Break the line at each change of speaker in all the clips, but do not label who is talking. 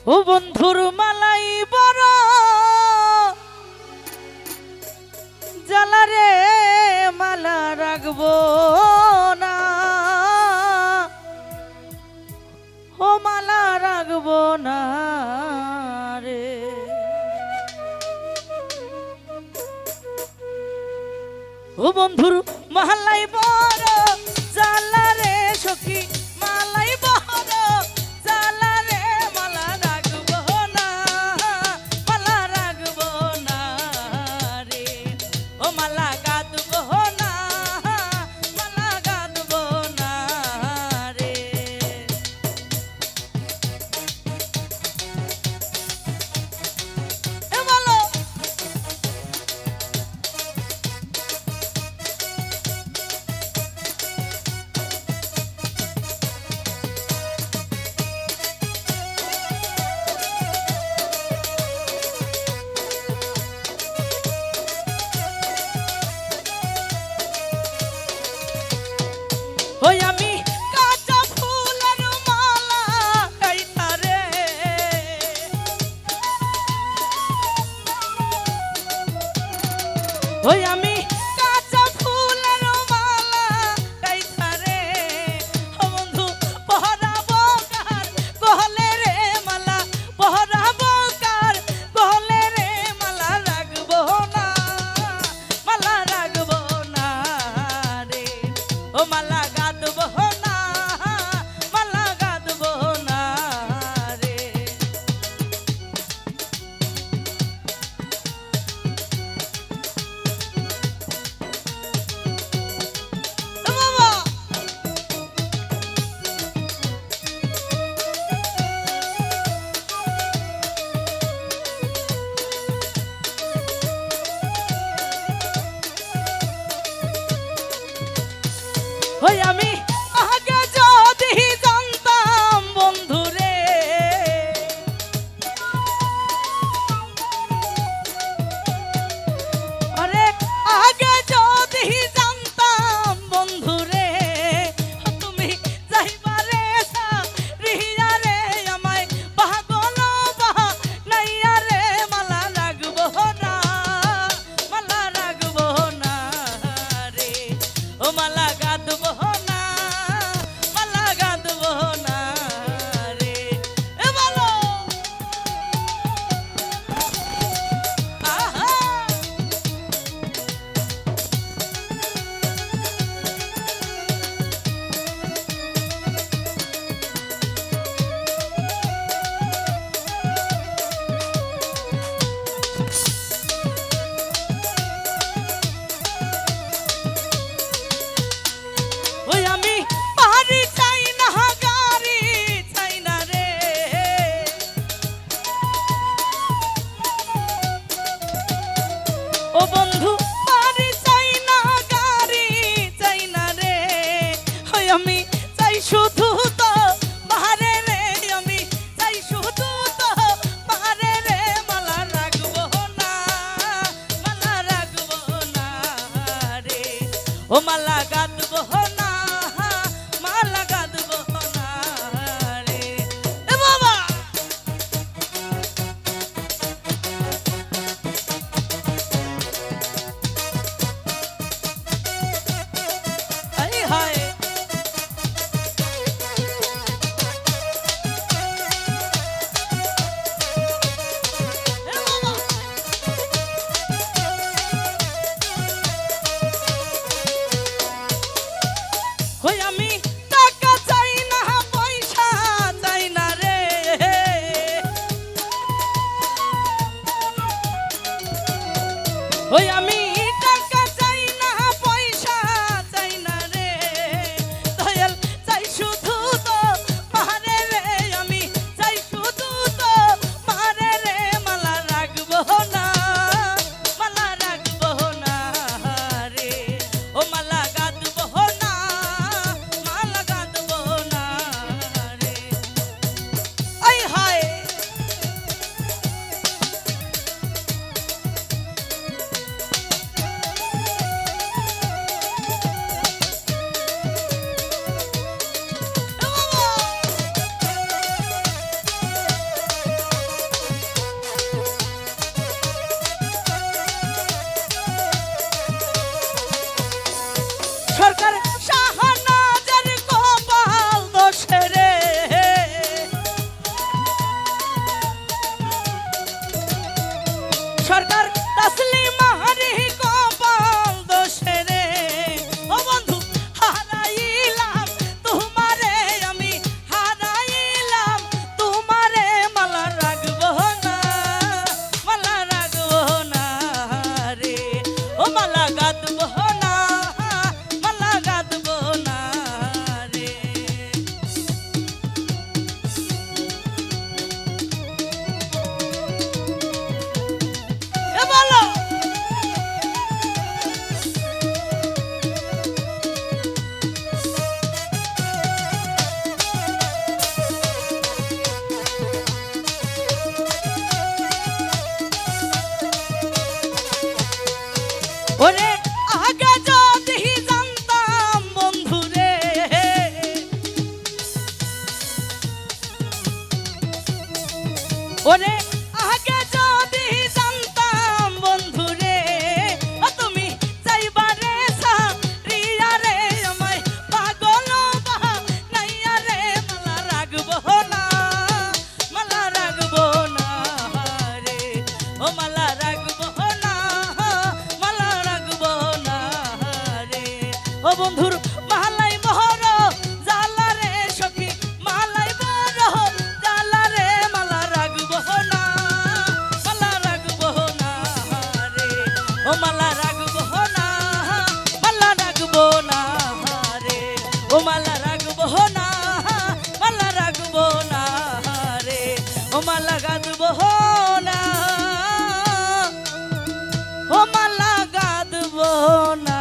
ও বন্ধুর মালাই বড় জ্বালারে মালা রাখবো না, ও মালা রাখবো না রে। ও বন্ধুর মালাই বড় জ্বালারে সখী মালাই বড় জ্বালারে মালা রাখবো না, মালা রাখবো না রে। ও মালা গাঁথবো না, মালা গাঁথবো না রে। এ বলো ওই আমি কাঁচা ফুলের মালা গাইতা রে, ওই আমি কাঁচা ফুলের মালা গাইতা রে। ও বন্ধু পহরাবো কার গহলে রে মালা, পহরাবো কার গহলে রে মালা রাখবো না, মালা রাখবো না রে। ও মালা গাঁথবো না, মালা গাঁথবো না রে। ও বাবা ওই আমি আগে যদি জানতাম বন্ধুরে, আরে আগে যদি জানতাম বন্ধুরে, তুমি যাইবারে রিয়া রে আমায় পাগল নাইয়া রে। মালা রাখবো না, মালা রাখবো না রে। ও মালা গাঁথবো না, মালা গাঁথবো না রে। এ বলো আহা ওই আমি পাহাড়ি চাই না গাড়ি চাই না রে, ও বন্ধু পাহাড়ি চাই না গাড়ি চাই না রে। ওই আমি চাই শুধু তো পাহাড়ে রে, আমি চাই শুধু তো পাহাড়ে রে। মালা রাখবো না, মালা রাখবো না রে। ও মালা গাঁথবো না, মালা গাঁথবো না রে। এ বাবা আই হায় এ বাবা ওই আমি টাকা চাই না পয়সা চাই না রে, ওই আমি টাকা চাই না পয়সা চাই না রে। দয়াল চাই শুধু তো মারে রে, আমি চাই শুধু তো মারে রে। মালা রাখবো না, মালা রাখবো না রে। ও মালা গাঁথবো না, মালা শাহনাজের কপাল দোষে রে সরকার তাসলিমারি কপাল দোষে রে ও বন্ধু হারাইলাম তোমারে আমি হারাইলাম তোমারে মালা রাখবো না রে ও মালা গাঁথবো না মালা গাঁথবো না রে এ বলো ওরে আগে যদি জানতাম বন্ধু রে ওরে আগে যদি জানতাম বন্ধু রে তুমি যাইবারে সারিয়া রে আমায় পাগল বানাইয়া রে মালা রাখবো না রে ও মালা রাখবো না রে ও বন্ধুর মালাই বহর জালা রে সখী মালাই বহর জালা রে মালা রাখবো না রে ও মালা রাখবো না রে ও মালা রাখবো না রে ও মালা গাঁথবো না ও মালা গাঁথবো না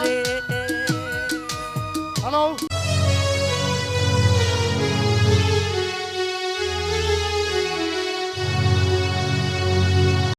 রে
হ্যালো